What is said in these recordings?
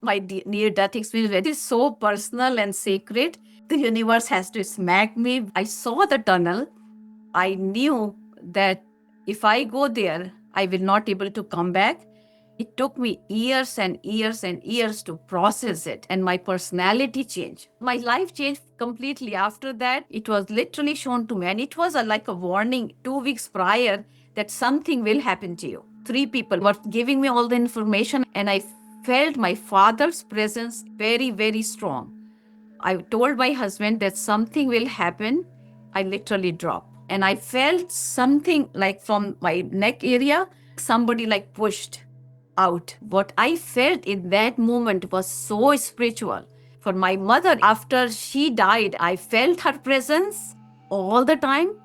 my near-death experience, it is so personal and sacred. The universe has to smack me. I saw the tunnel. I knew that if I go there, I will not able to come back. It took me years and years and years to process it, and my personality changed. My life changed completely after that. It was literally shown to me, and it was like a warning 2 weeks prior that something will happen to you. Three people were giving me all the information, and I felt my father's presence very, very strong. I told my husband that something will happen. I literally dropped. And I felt something like from my neck area, somebody like pushed out. What I felt in that moment was so spiritual. For my mother, after she died, I felt her presence all the time.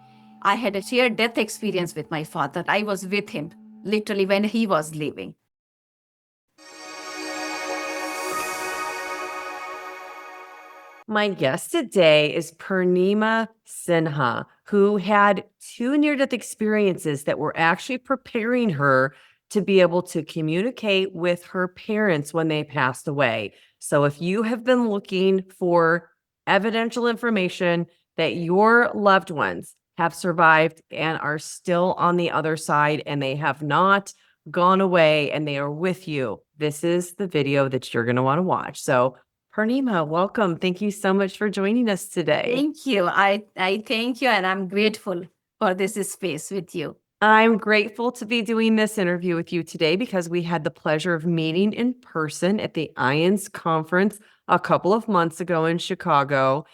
I had a shared death experience with my father. I was with him literally when he was leaving. My guest today is Purnima Sinha, who had two near-death experiences that were actually preparing her to be able to communicate with her parents when they passed away. So if you have been looking for evidential information that your loved ones have survived and are still on the other side and they have not gone away and they are with you, this is the video that you're going to want to watch. So Purnima, welcome. Thank you so much for joining us today. Thank you. I thank you, and I'm grateful for this space with you. I'm grateful to be doing this interview with you today because we had the pleasure of meeting in person at the IANS conference a couple of months ago in Chicago.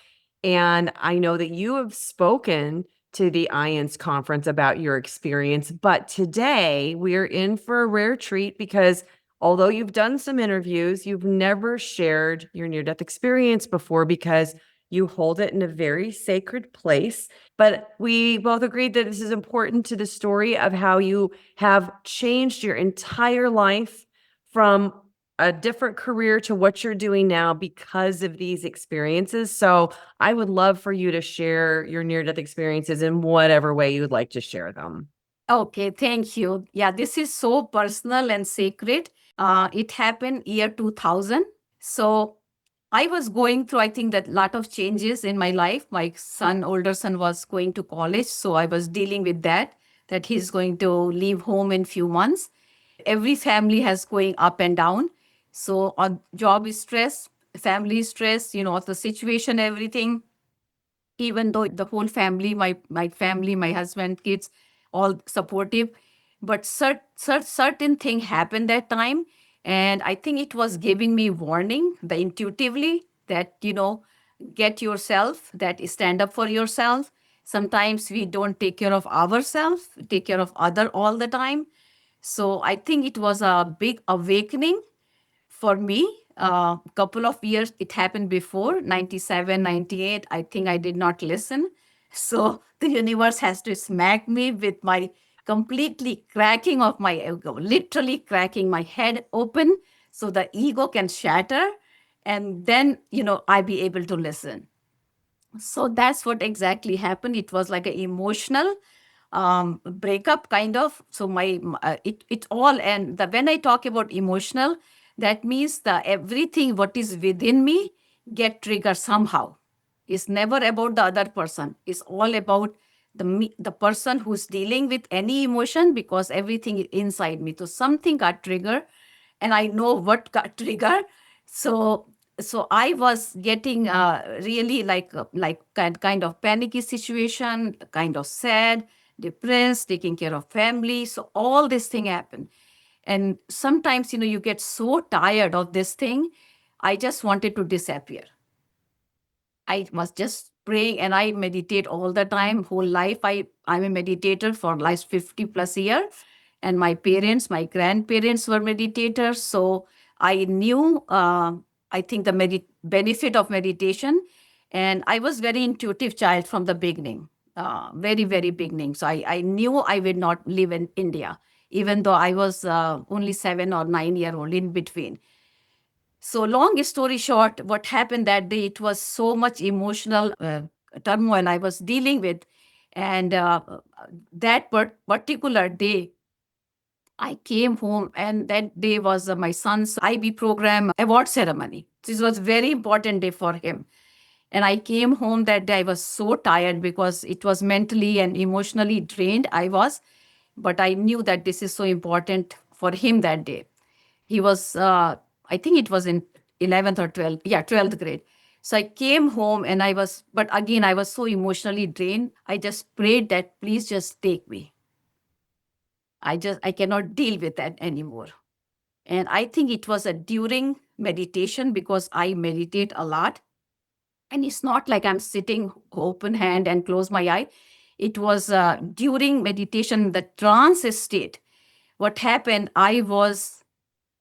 And I know that you have spoken to the IANS conference about your experience, but today we are in for a rare treat because although you've done some interviews, you've never shared your near-death experience before because you hold it in a very sacred place. But we both agreed that this is important to the story of how you have changed your entire life from a different career to what you're doing now because of these experiences. So I would love for you to share your near-death experiences in whatever way you would like to share them. Okay, thank you. Yeah, this is so personal and sacred. It happened year 2000. So I was going through, I think, that lot of changes in my life. My son, older son, was going to college, so I was dealing with that he's going to leave home in few months. Every family has going up and down. So on job stress, family stress, the situation, everything. Even though the whole family, my family, my husband, kids, all supportive, but certain thing happened that time, and I think it was giving me warning, the intuitively, that get yourself, that stand up for yourself. Sometimes we don't take care of ourselves, take care of other all the time. So I think it was a big awakening for me. A couple of years it happened before 97, 98. I think I did not listen. So the universe has to smack me with my completely cracking of my ego, literally cracking my head open so the ego can shatter, and then I be able to listen. So that's what exactly happened. It was like an emotional breakup kind of. So it all, and when I talk about emotional, that means the everything what is within me get triggered somehow. It's never about the other person. It's all about the person who's dealing with any emotion, because everything is inside me. So something got triggered, and I know what got triggered. So I was getting really kind of panicky situation, kind of sad, depressed, taking care of family. So all this thing happened. And sometimes, you get so tired of this thing. I just wanted to disappear. I was just praying, and I meditate all the time, whole life. I'm a meditator for last 50 plus years. And my parents, my grandparents were meditators. So I knew, I think, the benefit of meditation. And I was very intuitive child from the beginning, very, very beginning. So I knew I would not live in India, even though I was only 7 or 9 year old in between. So, long story short, what happened that day, it was so much emotional turmoil I was dealing with. And that particular day, I came home, and that day was my son's IB program award ceremony. This was very important day for him. And I came home that day. I was so tired because it was mentally and emotionally drained. I was, but I knew that this is so important for him that day. He was, I think it was in 11th or 12th, yeah, 12th grade. So I came home and but again, I was so emotionally drained. I just prayed that please just take me. I cannot deal with that anymore. And I think it was a during meditation because I meditate a lot. And it's not like I'm sitting open hand and close my eye. It was during meditation, the trance state. What happened, I was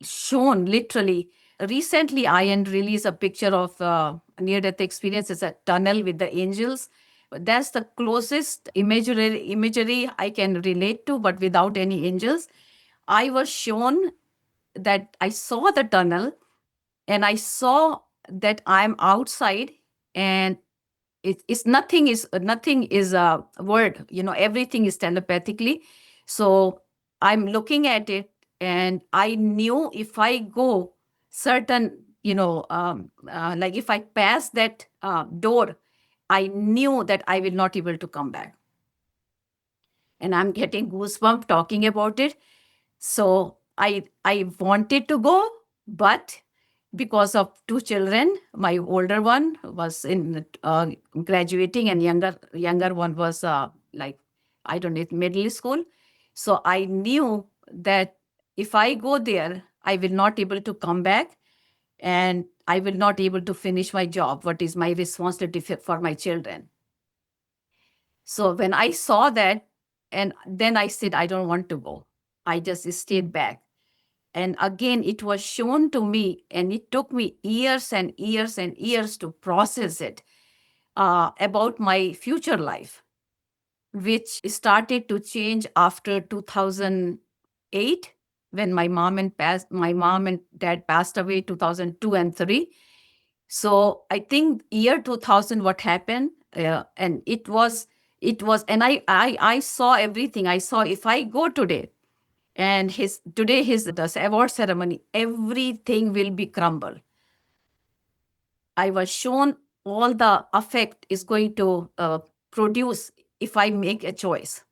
shown literally. Recently, I had released a picture of near-death experience. It's a tunnel with the angels. That's the closest imagery I can relate to, but without any angels. I was shown that I saw the tunnel, and I saw that I'm outside, and it's nothing is a word, everything is telepathically. So I'm looking at it, and I knew if I go certain, like if I pass that door, I knew that I will not able to come back. And I'm getting goosebumps talking about it. So I wanted to go, but because of two children, my older one was in graduating, and younger one was like, I don't know, middle school. So I knew that if I go there, I will not able to come back, and I will not able to finish my job. What is my responsibility for my children? So when I saw that, and then I said, I don't want to go. I just stayed back. And again, it was shown to me, and it took me years and years and years to process it about my future life, which started to change after 2008 when my mom and dad passed away 2002 and 3. So I think year 2000, what happened, and it was, and I saw everything. I saw if I go today, and his the award ceremony, everything will be crumble. I was shown all the effect is going to produce if I make a choice.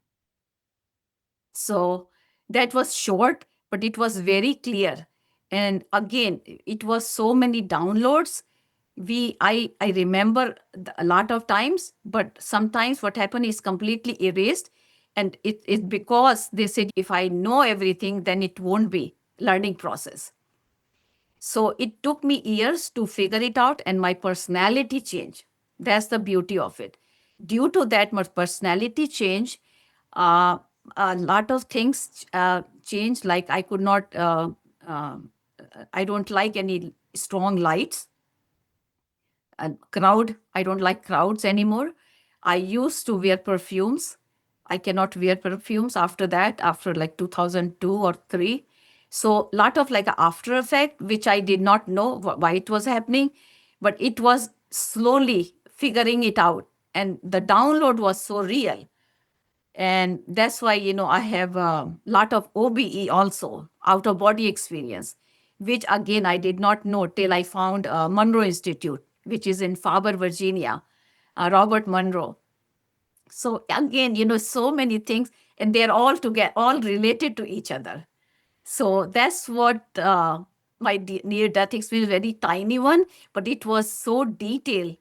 So that was short, but it was very clear. And again, it was so many downloads. I remember a lot of times, but sometimes what happened is completely erased. And it's because they said if I know everything, then it won't be learning process. So it took me years to figure it out, and my personality changed. That's the beauty of it. Due to that, my personality change, uh, a lot of things changed. Like I could not, I don't like any strong lights. Crowd, I don't like crowds anymore. I used to wear perfumes. I cannot wear perfumes after that, after like 2002 or 3. So lot of like a after effect, which I did not know why it was happening, but it was slowly figuring it out. And the download was so real. And that's why, I have a lot of OBE also, out of body experience, which again, I did not know till I found Monroe Institute, which is in Faber, Virginia, Robert Monroe. So again, so many things, and they're all together, all related to each other. So that's what my near-death experience, very tiny one, but it was so detailed.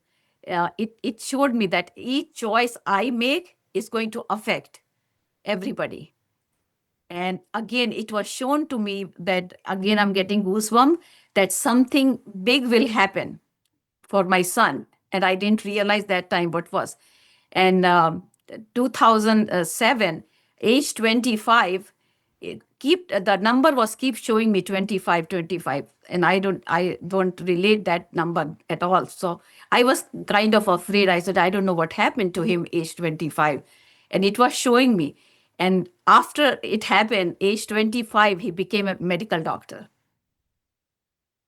It showed me that each choice I make is going to affect everybody. And again, it was shown to me that, again, I'm getting goosebumps, that something big will happen for my son. And I didn't realize that time what was. And 2007, age 25, the number was keep showing me 25, 25. And I don't relate that number at all. So I was kind of afraid. I said, I don't know what happened to him age 25. And it was showing me. And after it happened, age 25, he became a medical doctor.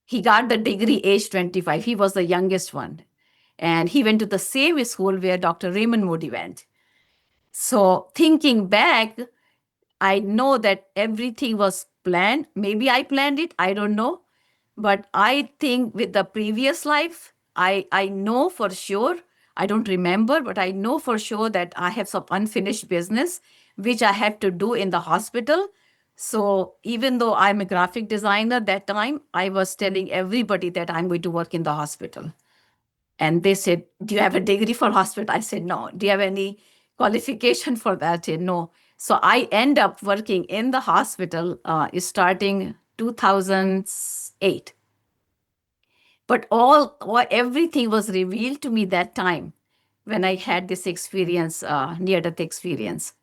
He got the degree age 25. He was the youngest one. And he went to the same school where Dr. Raymond Moody went. So thinking back, I know that everything was planned. Maybe I planned it, I don't know. But I think with the previous life, I know for sure, I don't remember, but I know for sure that I have some unfinished business which I have to do in the hospital. So even though I'm a graphic designer that time, I was telling everybody that I'm going to work in the hospital. And they said, "Do you have a degree for hospital?" I said, "No." "Do you have any qualification for that?" I said, "No." So I end up working in the hospital starting 2008. But everything was revealed to me that time when I had this experience, near death experience.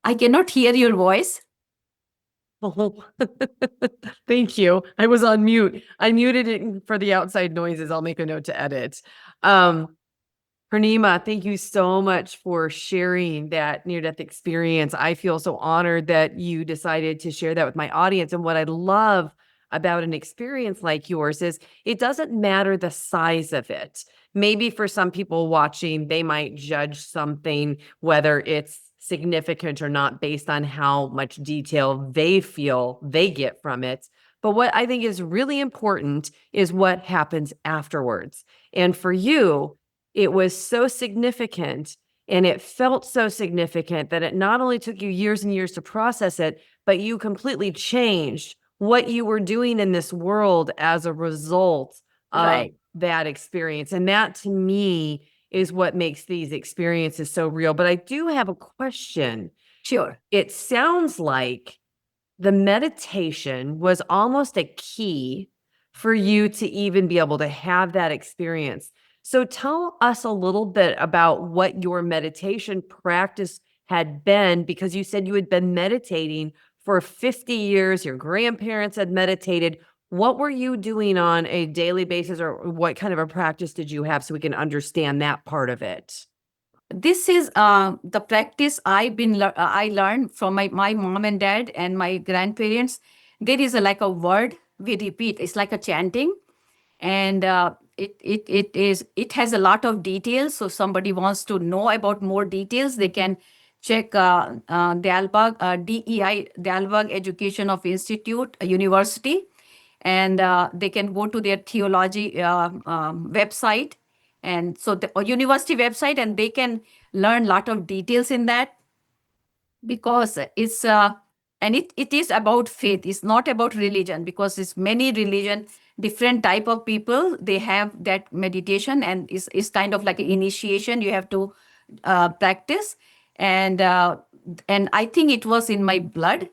I cannot hear your voice. Oh, thank you. I was on mute. I muted it for the outside noises. I'll make a note to edit. Purnima, thank you so much for sharing that near-death experience. I feel so honored that you decided to share that with my audience. And what I love about an experience like yours is it doesn't matter the size of it. Maybe for some people watching, they might judge something, whether it's significant or not, based on how much detail they feel they get from it. But what I think is really important is what happens afterwards. And for you, it was so significant and it felt so significant that it not only took you years and years to process it, but you completely changed what you were doing in this world as a result of Right. that experience. And that to me is what makes these experiences so real. But I do have a question. Sure. It sounds like the meditation was almost a key for you to even be able to have that experience. So tell us a little bit about what your meditation practice had been, because you said you had been meditating for 50 years, your grandparents had meditated. What were you doing on a daily basis, or what kind of a practice did you have so we can understand that part of it? This is the practice I learned from my mom and dad and my grandparents. There is like a word we repeat. It's like a chanting, and it has a lot of details. So somebody wants to know about more details, they can check Dalbag, DEI, Dalbag Education of Institute University, and they can go to their theology website, and so the university website, and they can learn a lot of details in that, because it's and it is about faith. It's not about religion, because it's many religion, different type of people, they have that meditation, and it's kind of like an initiation you have to practice. And I think it was in my blood.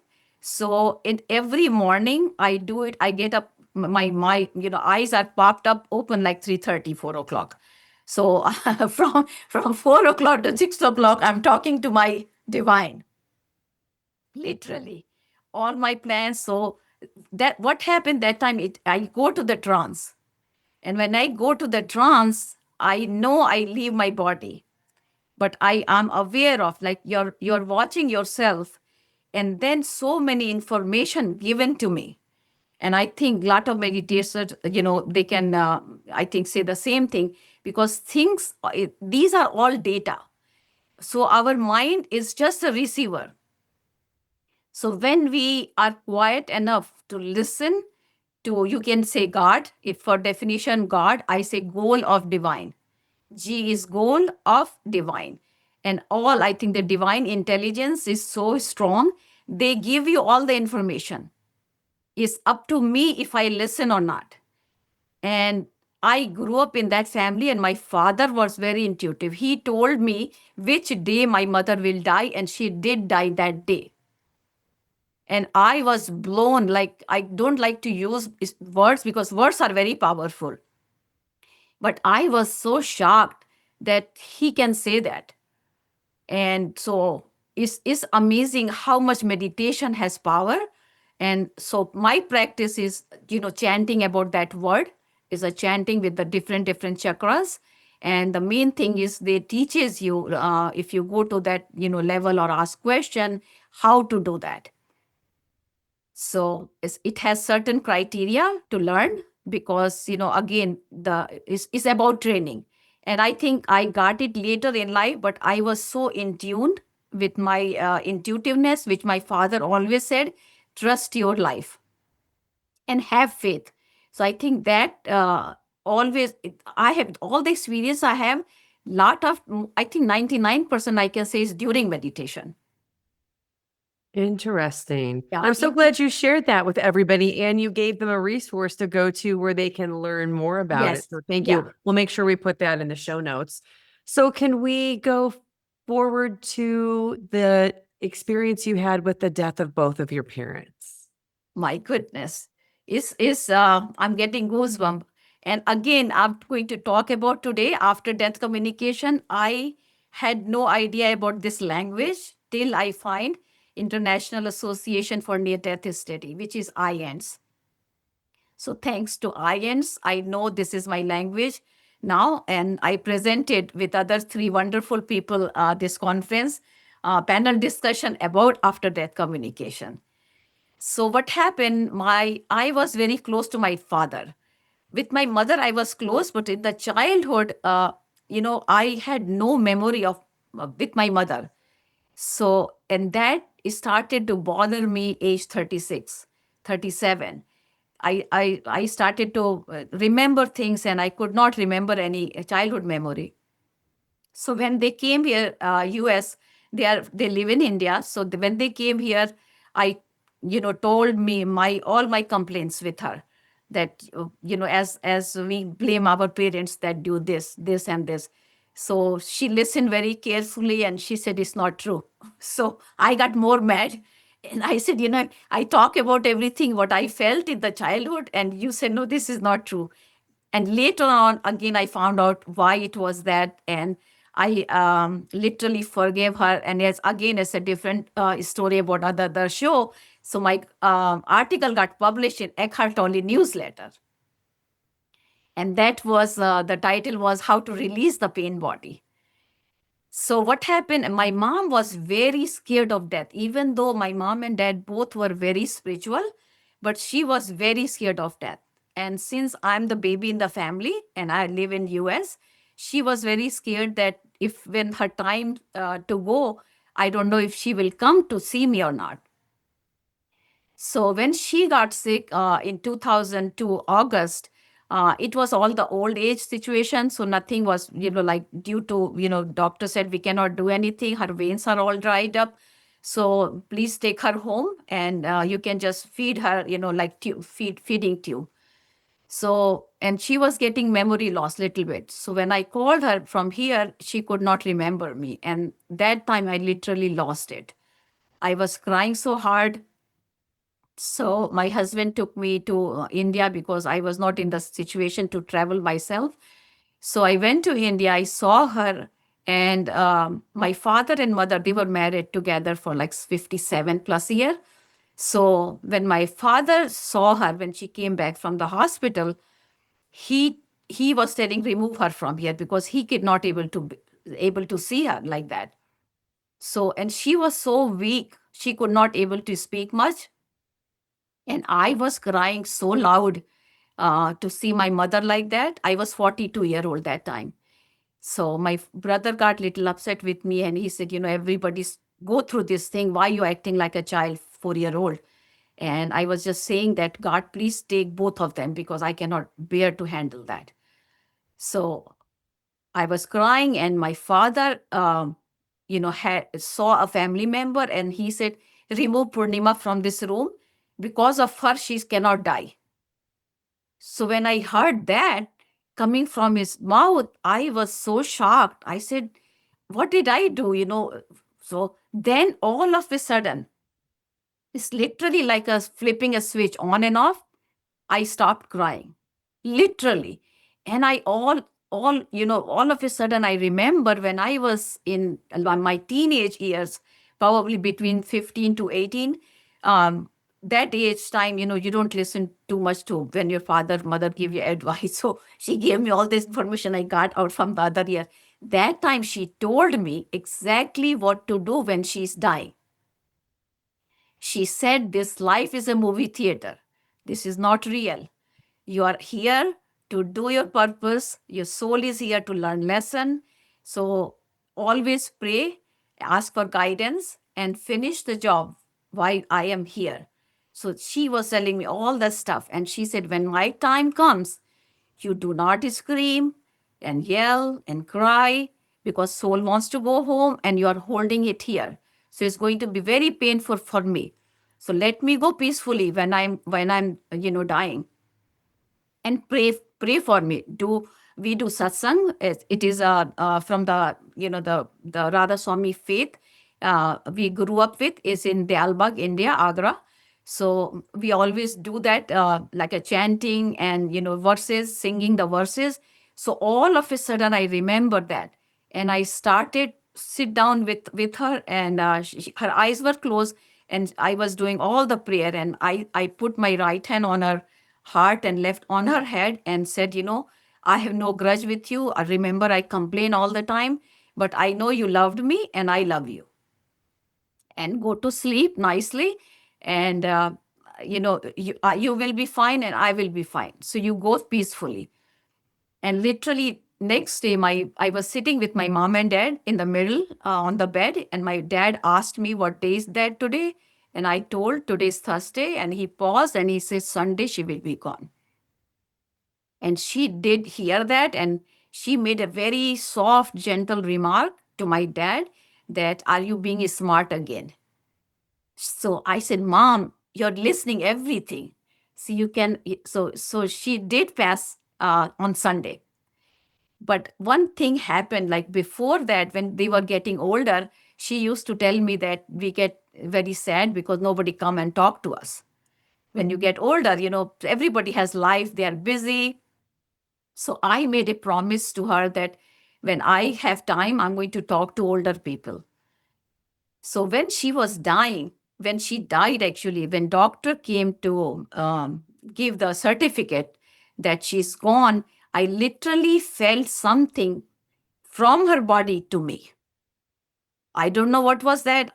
So in every morning I do it. I get up, my eyes are popped up open like 3:30, 4 o'clock. So from 4 o'clock to 6 o'clock, I'm talking to my divine, literally, all my plans. So that what happened that time, I go to the trance, and when I go to the trance, I know I leave my body, but I am aware of, like, you're watching yourself, and then so many information given to me. And I think a lot of meditators, they can, I think, say the same thing, because these are all data. So our mind is just a receiver. So when we are quiet enough to listen to, you can say God, if for definition God, I say goal of divine. G is goal of divine. And all, I think the divine intelligence is so strong, they give you all the information. It's up to me if I listen or not. And I grew up in that family, and my father was very intuitive. He told me which day my mother will die, and she did die that day. And I was blown. Like, I don't like to use words because words are very powerful. But I was so shocked that he can say that. And so it's amazing how much meditation has power. And so my practice is, chanting about that word, is a chanting with the different chakras. And the main thing is they teaches you, if you go to that, level or ask question, how to do that. So it has certain criteria to learn. because, again, it's about training. And I think I got it later in life, but I was so in tune with my intuitiveness, which my father always said, trust your life and have faith. So I think that I have all the experience I have, lot of, I think 99% I can say is during meditation. Interesting. Yeah. I'm so glad you shared that with everybody and you gave them a resource to go to where they can learn more about it. Yes. So thank Yeah. you. We'll make sure we put that in the show notes. So can we go forward to the experience you had with the death of both of your parents? My goodness. I'm getting goosebumps. And again, I'm going to talk about today after death communication. I had no idea about this language till I find International Association for Near Death Study, which is IANDS. So thanks to IANDS, I know this is my language now, and I presented with other three wonderful people this conference panel discussion about after death communication. So what happened? I was very close to my father. With my mother, I was close, but in the childhood, I had no memory of with my mother. So, and that started to bother me age 36, 37. I started to remember things and I could not remember any childhood memory. So when they came here, US, they live in India. So when they came here, I, told me all my complaints with her, that as we blame our parents that do this and this. So she listened very carefully and she said it's not true. So I got more mad. And I said, I talk about everything what I felt in the childhood, and you said no, this is not true. And later on, again, I found out why it was that, and I literally forgave her. And it's a different story about other show. So my article got published in Eckhart Tolle newsletter, and that was the title was "How to Release the Pain Body." So what happened? My mom was very scared of death, even though my mom and dad both were very spiritual, but she was very scared of death. And since I'm the baby in the family and I live in US, she was very scared that if when her time to go, I don't know if she will come to see me or not. So when she got sick in 2002 August, it was all the old age situation. So nothing was, like due to, doctor said we cannot do anything. Her veins are all dried up. So please take her home and you can just feed her, like feeding tube. So, and she was getting memory loss little bit. So when I called her from here, she could not remember me. And that time I literally lost it. I was crying so hard. So my husband took me to India because I was not in the situation to travel myself. So I went to India. I saw her, and my father and mother, they were married together for like 57 plus year. So when my father saw her when she came back from the hospital, he was telling remove her from here because he could not able to see her like that. So and she was so weak, she could not able to speak much. And I was crying so loud to see my mother like that. I was 42-year-old that time. So my brother got little upset with me and he said, everybody's go through this thing. Why you acting like a child, 4-year-old? And I was just saying that, God, please take both of them because I cannot bear to handle that. So I was crying and my father, saw a family member and he said, remove Purnima from this room. Because of her, she cannot die. So when I heard that coming from his mouth, I was so shocked. I said, what did I do? So then all of a sudden, it's literally like a flipping a switch on and off. I stopped crying, literally. And all of a sudden, I remember when I was in my teenage years, probably between 15 to 18, that age time, you don't listen too much to when your father, mother give you advice. So she gave me all this information I got out from the other year. That time she told me exactly what to do when she's dying. She said, this life is a movie theater. This is not real. You are here to do your purpose. Your soul is here to learn lesson. So always pray, ask for guidance, and finish the job while I am here. So she was telling me all that stuff. And she said, when my time comes, you do not scream and yell and cry because soul wants to go home and you are holding it here. So it's going to be very painful for me. So let me go peacefully when I'm dying, and pray for me. We do satsang? It is from the Radha Swami faith we grew up with, is in Dialbag, India, Agra. So we always do that, like a chanting and verses, singing the verses. So all of a sudden I remember that, and I started sit down with her, and her eyes were closed, and I was doing all the prayer, and I put my right hand on her heart and left on her head and said, I have no grudge with you. I remember I complain all the time, but I know you loved me and I love you. And go to sleep nicely, and you will be fine and I will be fine. So you go peacefully. And literally next day, my I was sitting with my mom and dad in the middle on the bed, and my dad asked me what day is that today, and I told today's Thursday, and he paused and he said Sunday she will be gone. And she did hear that, and she made a very soft, gentle remark to my dad that, are you being smart again? So I said, Mom, you're listening everything. So you can so she did pass on Sunday. But one thing happened, like before that, when they were getting older, she used to tell me that we get very sad because nobody come and talk to us. When you get older, everybody has life, they are busy. So I made a promise to her that when I have time, I'm going to talk to older people. So when she was dying, when she died, actually, when doctor came to give the certificate that she's gone, I literally felt something from her body to me. I don't know what was that.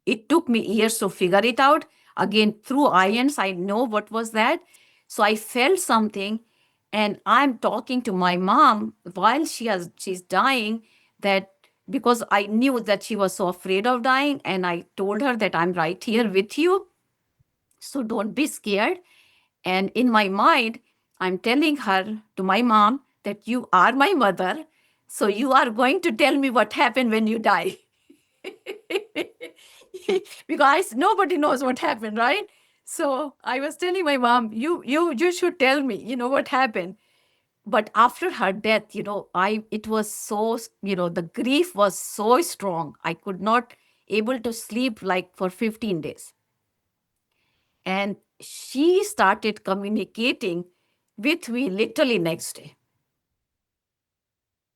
It took me years to figure it out. Again, through ions, I know what was that. So I felt something, and I'm talking to my mom while she's dying, that because I knew that she was so afraid of dying, and I told her that I'm right here with you. So don't be scared. And in my mind, I'm telling her, to my mom, that you are my mother. So you are going to tell me what happened when you die. Because nobody knows what happened, right? So I was telling my mom, you should tell me, what happened. But after her death, it was so, the grief was so strong. I could not able to sleep like for 15 days. And she started communicating with me literally next day.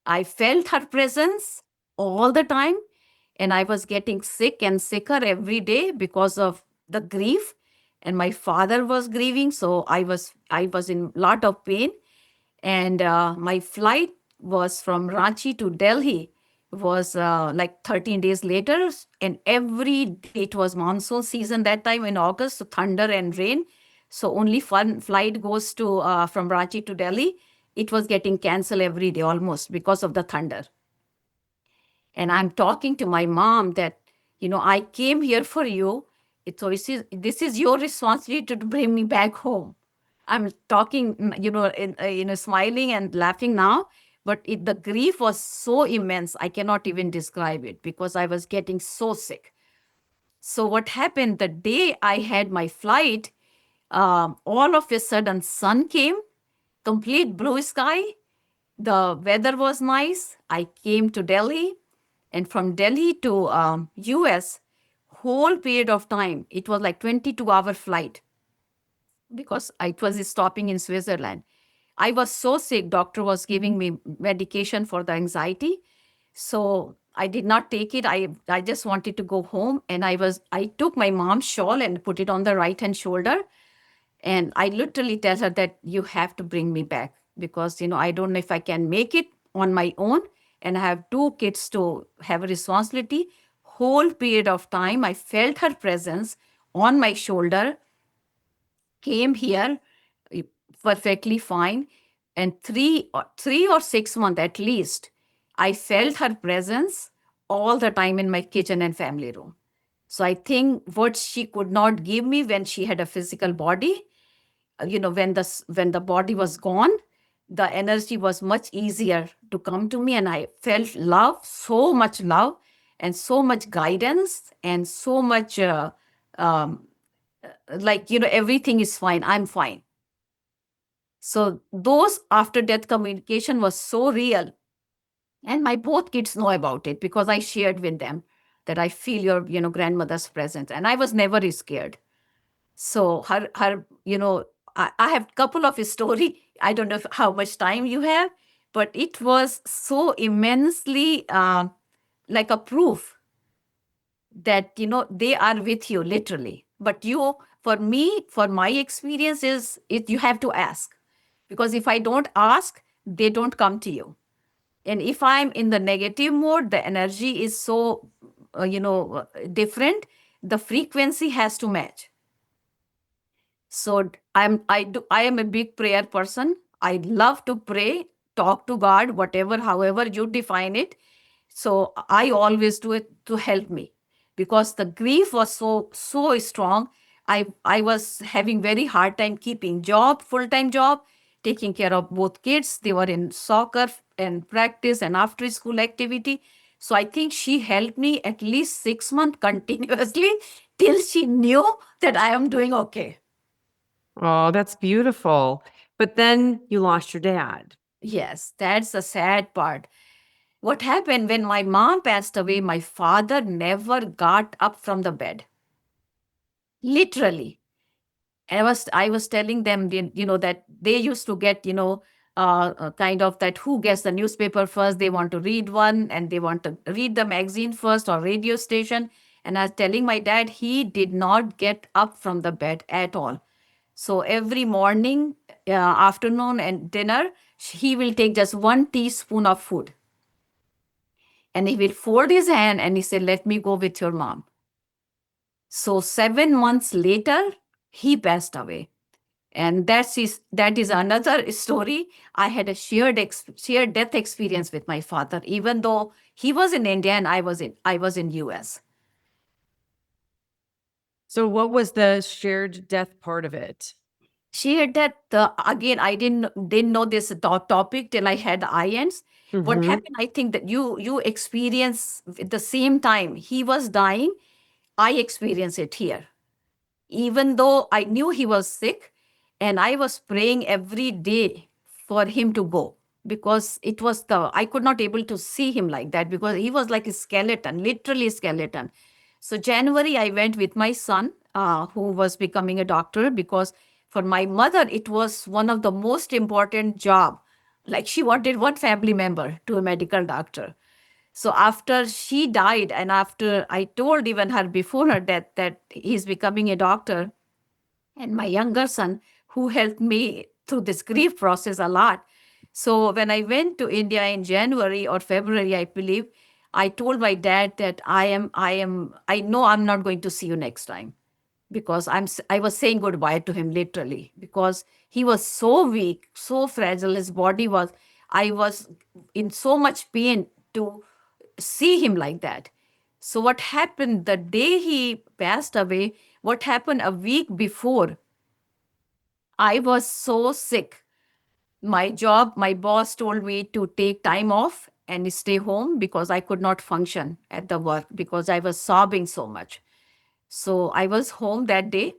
I felt her presence all the time, and I was getting sick and sicker every day because of the grief. And my father was grieving, so I was in lot of pain. And my flight was from Ranchi to Delhi, was like 13 days later, and every day it was monsoon season that time in August, so thunder and rain. So only one flight goes to from Ranchi to Delhi. It was getting cancelled every day almost because of the thunder. And I'm talking to my mom that, I came here for you. So this is your responsibility to bring me back home. I'm talking, smiling and laughing now, but the grief was so immense. I cannot even describe it because I was getting so sick. So what happened the day I had my flight, all of a sudden sun came, complete blue sky. The weather was nice. I came to Delhi, and from Delhi to US, whole period of time, it was like 22-hour flight because it was stopping in Switzerland. I was so sick, doctor was giving me medication for the anxiety. So I did not take it. I just wanted to go home, and I took my mom's shawl and put it on the right hand shoulder, and I literally tell her that you have to bring me back because, I don't know if I can make it on my own. And I have two kids to have a responsibility. Whole period of time, I felt her presence on my shoulder, came here, perfectly fine. And 3 or 6 months at least, I felt her presence all the time in my kitchen and family room. So I think what she could not give me when she had a physical body, when the body was gone, the energy was much easier to come to me, and I felt love, so much love, and so much guidance, and so much um, everything is fine, I'm fine. So those after death communication was so real, and my both kids know about it because I shared with them that I feel your grandmother's presence, and I was never scared. So her I have couple of story. I don't know how much time you have, but it was so immensely like a proof that they are with you literally. But for me, for my experience is it you have to ask, because if I don't ask, they don't come to you. And if I'm in the negative mode, the energy is so different. The frequency has to match. So I am a big prayer person. I love to pray, talk to God, whatever, however you define it. So I always do it to help me, because the grief was so strong. I was having very hard time keeping job, full-time job, taking care of both kids. They were in soccer and practice and after school activity. So I think she helped me at least 6 months continuously till she knew that I am doing okay. Oh, that's beautiful. But then you lost your dad. Yes, that's the sad part. What happened when my mom passed away, my father never got up from the bed. Literally. I was telling them, that they used to get, kind of that who gets the newspaper first. They want to read one, and they want to read the magazine first or radio station. And I was telling my dad, he did not get up from the bed at all. So every morning, afternoon, and dinner, he will take just 1 teaspoon of food, and he will fold his hand and he said, "Let me go with your mom." So 7 months later, he passed away. And that is another story. I had a shared death experience with my father, even though he was in India and I was in US. So what was the shared death part of it? Shared death, again, I didn't know this topic till I had the INs. What Mhm. happened? I think that you experience at the same time he was dying. I experienced it here, even though I knew he was sick, and I was praying every day for him to go, because it was I could not able to see him like that, because he was like a skeleton, literally skeleton. So January I went with my son, who was becoming a doctor, because for my mother it was one of the most important job. Like, she wanted one family member to a medical doctor. So after she died, and after I told even her before her death that he's becoming a doctor, and my younger son, who helped me through this grief process a lot. So when I went to India in January or February, I believe, I told my dad that I know I'm not going to see you next time, because I was saying goodbye to him literally, because he was so weak, so fragile. His body was, I was in so much pain to see him like that. So what happened the day he passed away? What happened a week before? I was so sick. My job, my boss told me to take time off and stay home, because I could not function at the work because I was sobbing so much. So I was home that day.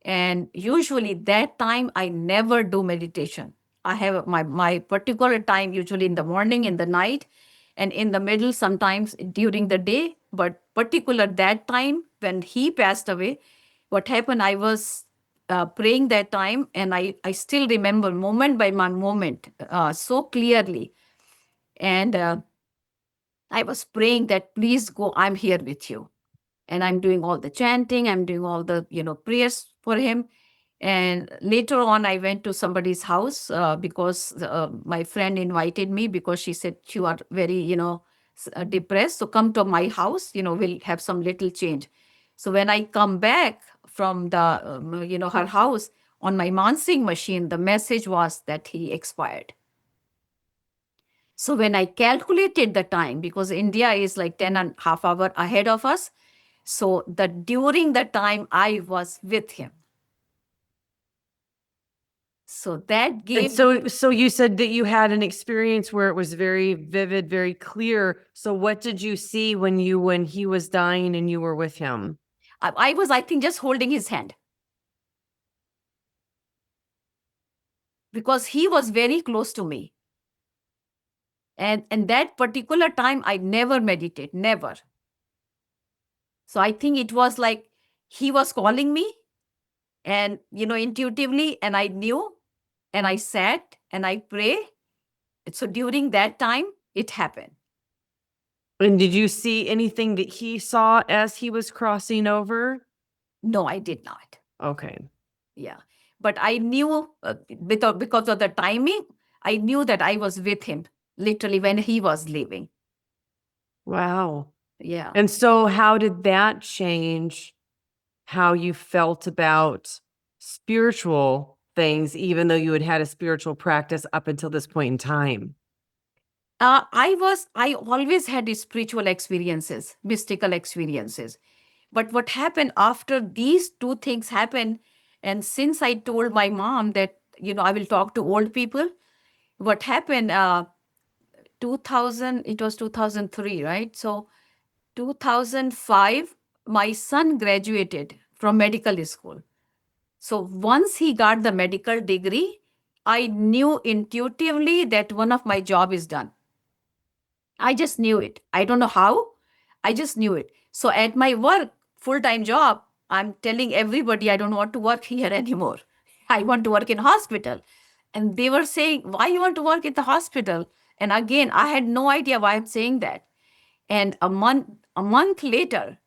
And usually that time I never do meditation. I have my particular time, usually in the morning, in the night, and in the middle, sometimes during the day. But particular that time when he passed away, what happened, I was praying that time, and I still remember moment by moment so clearly. And I was praying that, please go, I'm here with you. And I'm doing all the chanting, I'm doing all the prayers for him. And later on, I went to somebody's house, because my friend invited me, because she said, you are very depressed, so come to my house, we'll have some little change. So when I come back from the her house, on my Mansing machine, the message was that he expired. So when I calculated the time, because India is like 10 and a half hour ahead of us, so that during the time I was with him. So that And gave so you said that you had an experience where it was very vivid, very clear. So what did you see when he was dying and you were with him? I was, I think, just holding his hand because he was very close to me. And that particular time, I never meditate, never. So I think it was like he was calling me and, intuitively, and I knew, and I sat and I pray. So during that time, it happened. And did you see anything that he saw as he was crossing over? No, I did not. Okay. Yeah. But I knew because of the timing, I knew that I was with him literally when he was leaving. Wow. Yeah. And so how did that change how you felt about spiritual things, even though you had had a spiritual practice up until this point in time? I always had spiritual experiences, mystical experiences. But what happened after these two things happened, and since I told my mom that, I will talk to old people, what happened, 2000, it was 2003, right? So 2005, my son graduated from medical school. So once he got the medical degree, I knew intuitively that one of my job is done. I just knew it. I don't know how. I just knew it. So at my work, full-time job, I'm telling everybody I don't want to work here anymore. I want to work in hospital. And they were saying, why you want to work in the hospital? And again, I had no idea why I'm saying that. And a month later,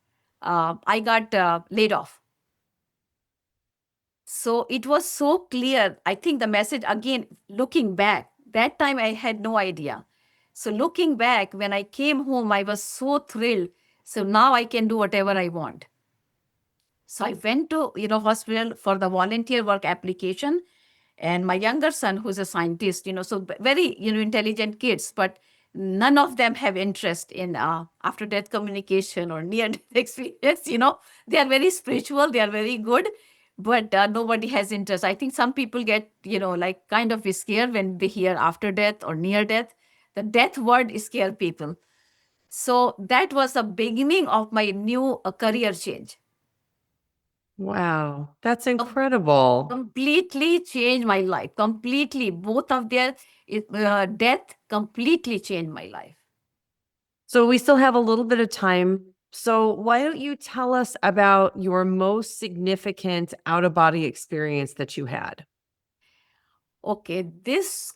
I got laid off. So it was so clear. I think the message, again, looking back, that time I had no idea. So looking back, when I came home, I was so thrilled. So now I can do whatever I want. So I went to, hospital for the volunteer work application. And my younger son, who's a scientist, so very, intelligent kids, but none of them have interest in after death communication or near death experience. They are very spiritual, they are very good, but nobody has interest. I think some people get, like kind of scared when they hear after death or near death. The death word scare people. So that was the beginning of my new career change. Wow. That's incredible. Completely changed my life. Completely. Both of their death completely changed my life. So we still have a little bit of time. So why don't you tell us about your most significant out of body experience that you had? Okay, this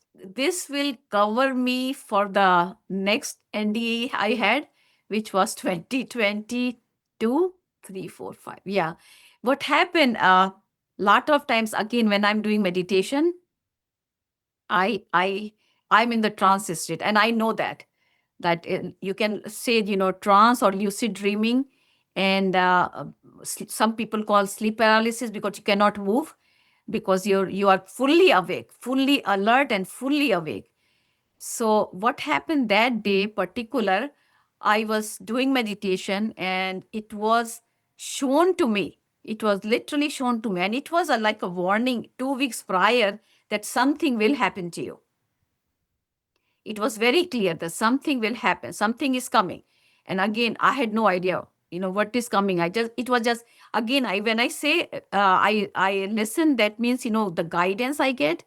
will cover me for the next NDE I had, which was 2022, 3, 4, 5. Yeah. What happened, lot of times again when I'm doing meditation, I'm in the trance state, and I know that you can say, trance or lucid dreaming, and some people call sleep paralysis because you cannot move, because you are fully awake, fully alert, and fully awake. So what happened that day particular, I was doing meditation, and it was shown to me. It was literally shown to me, and it was like a warning 2 weeks prior that something will happen to you. It was very clear that something will happen, something is coming. And again, I had no idea, what is coming. It was just, again, when I say I listen, that means, the guidance I get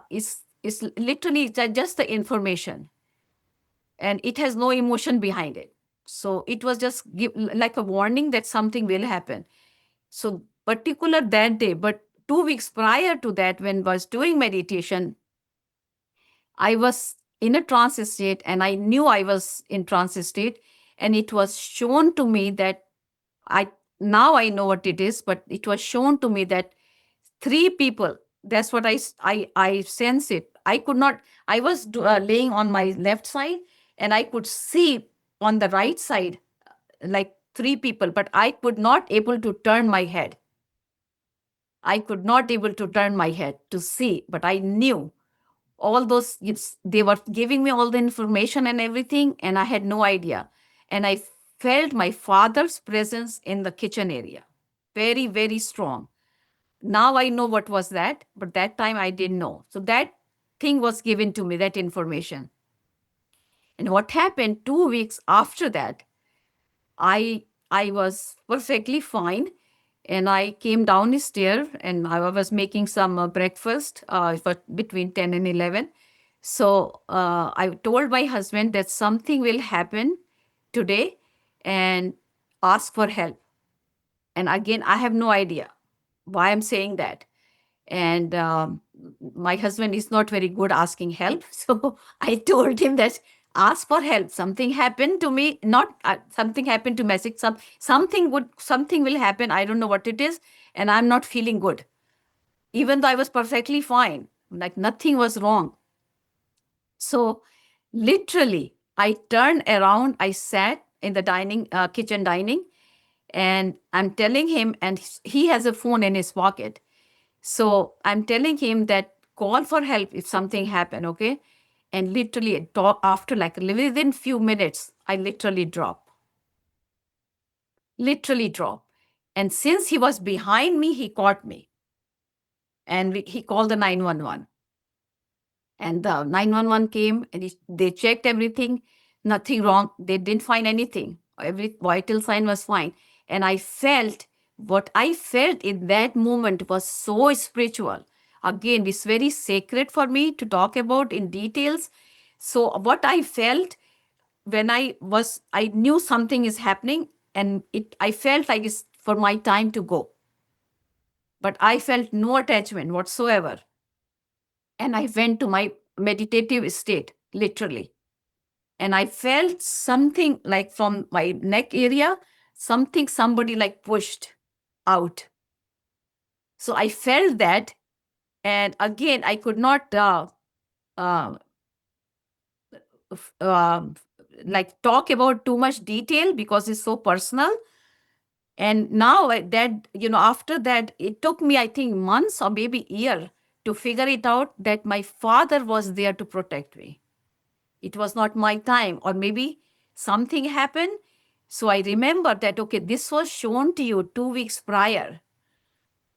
is literally just the information, and it has no emotion behind it. So it was just like a warning that something will happen. So particular that day, but 2 weeks prior to that, when I was doing meditation, I was in a trance state, and I knew I was in trance state, and it was shown to me that I now I know what it is, but it was shown to me that three people. That's what I sense it. I could not. I was laying on my left side, and I could see on the right side like three people, but I could not able to turn my head. I could not able to turn my head to see, but I knew all those, they were giving me all the information and everything, and I had no idea. And I felt my father's presence in the kitchen area, very, very strong. Now I know what was that, but that time I didn't know. So that thing was given to me, that information. And what happened 2 weeks after that, I was perfectly fine, and I came down the stair, and I was making some breakfast for between 10 and 11. So I told my husband that something will happen today, and ask for help. And again, I have no idea why I'm saying that. And my husband is not very good asking help. So I told him that ask for help. Something happened to me, not something happened to Messick. Something good, something will happen. I don't know what it is. And I'm not feeling good. Even though I was perfectly fine, like nothing was wrong. So literally, I turned around, I sat in the kitchen dining, and I'm telling him, and he has a phone in his pocket. So I'm telling him that call for help if something happened, okay? And literally talk after like within few minutes, I literally drop. And since he was behind me, he caught me, and he called the 911. And the 911 came, and they checked everything, nothing wrong. They didn't find anything. Every vital sign was fine. And I felt, what I felt in that moment was so spiritual. Again, it's very sacred for me to talk about in details. So, what I felt when I knew something is happening, and I felt like it's for my time to go. But I felt no attachment whatsoever. And I went to my meditative state, literally. And I felt something like from my neck area, somebody like pushed out. So I felt that. And again, I could not uh, like talk about too much detail because it's so personal. And now after that, it took me, I think, months or maybe year to figure it out that my father was there to protect me. It was not my time, or maybe something happened. So I remember that, okay, this was shown to you 2 weeks prior,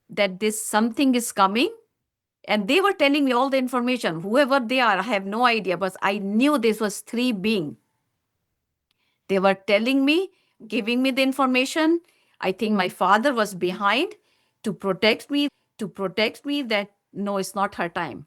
that this something is coming. And they were telling me all the information, whoever they are, I have no idea, but I knew this was three being. They were telling me, giving me the information. I think my father was behind to protect me that no, it's not her time.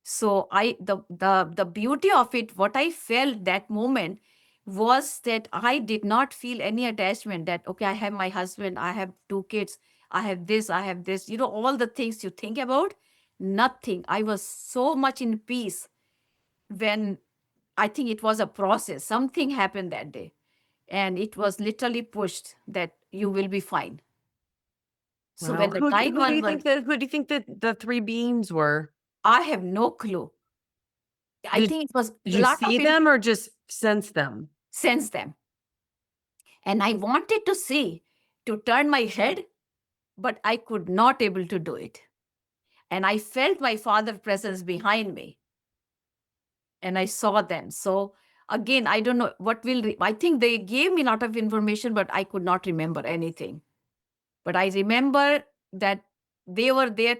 So the beauty of it, what I felt that moment was that I did not feel any attachment, that okay, I have my husband, I have two kids, I have this, all the things you think about. Nothing. I was so much in peace. When I think it was a process, something happened that day, and it was literally pushed that you will be fine. So Wow. when the time one was, Who do you think that the three beings were? I have no clue. I Did, think it was did a you lot of see them or just sense them? sense them. And I wanted to see, to turn my head, but I could not able to do it. And I felt my father's presence behind me, and I saw them. So again, I don't know what I think they gave me a lot of information, but I could not remember anything. But I remember that they were there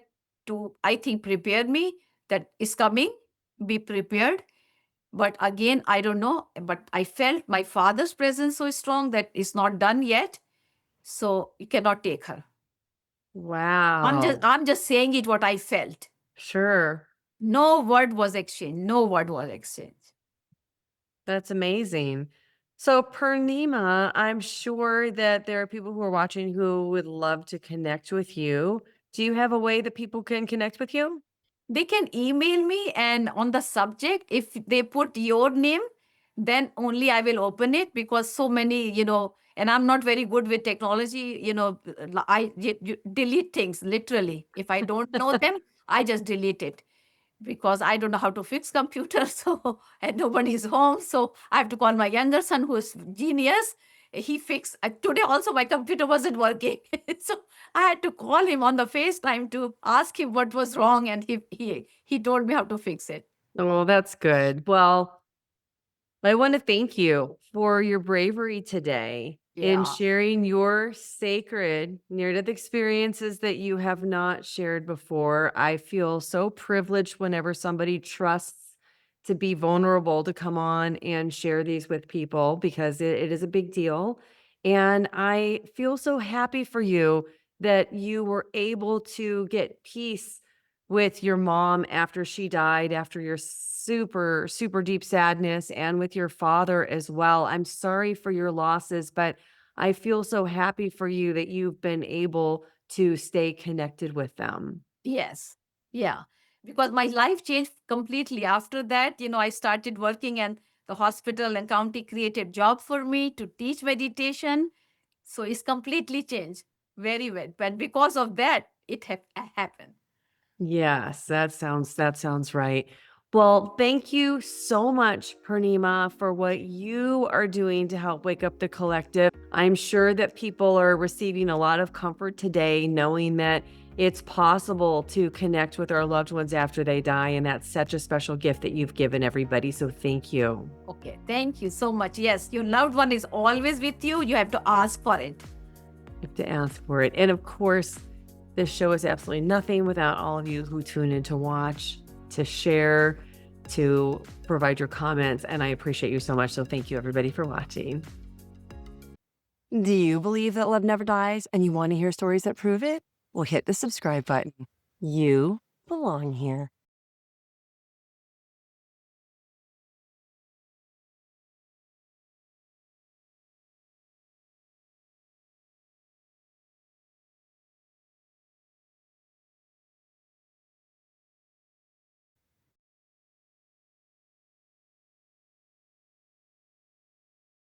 to, I think, prepare me that is coming, be prepared. But again, I don't know. But I felt my father's presence so strong that it's not done yet. So you cannot take her. Wow. I'm just saying it what I felt. Sure. No word was exchanged. No word was exchanged. That's amazing. So, Purnima, I'm sure that there are people who are watching who would love to connect with you. Do you have a way that people can connect with you? They can email me, and on the subject, if they put your name, then only I will open it, because so many, and I'm not very good with technology, I delete things literally. If I don't know them, I just delete it, because I don't know how to fix computers. So, and nobody's home. So I have to call my younger son, who is genius. he fixed. Today also my computer wasn't working, so I had to call him on the FaceTime to ask him what was wrong, and he told me how to fix it. Oh, that's good. Well, I want to thank you for your bravery today in Yeah. sharing your sacred near-death experiences that you have not shared before. I feel so privileged whenever somebody trusts to be vulnerable to come on and share these with people because it is a big deal. And I feel so happy for you that you were able to get peace with your mom after she died, after your super, super deep sadness, and with your father as well. I'm sorry for your losses, but I feel so happy for you that you've been able to stay connected with them. Yes. Yeah. Because my life changed completely after that. I started working, and the hospital and county created job for me to teach meditation. So it's completely changed very well. But because of that, it happened. Yes, that sounds right. Well, thank you so much, Purnima, for what you are doing to help wake up the collective. I'm sure that people are receiving a lot of comfort today, knowing that it's possible to connect with our loved ones after they die. And that's such a special gift that you've given everybody. So thank you. Okay. Thank you so much. Yes, your loved one is always with you. You have to ask for it. You have to ask for it. And of course, this show is absolutely nothing without all of you who tune in to watch, to share, to provide your comments. And I appreciate you so much. So thank you, everybody, for watching. Do you believe that love never dies and you want to hear stories that prove it? Well, hit the subscribe button. You belong here.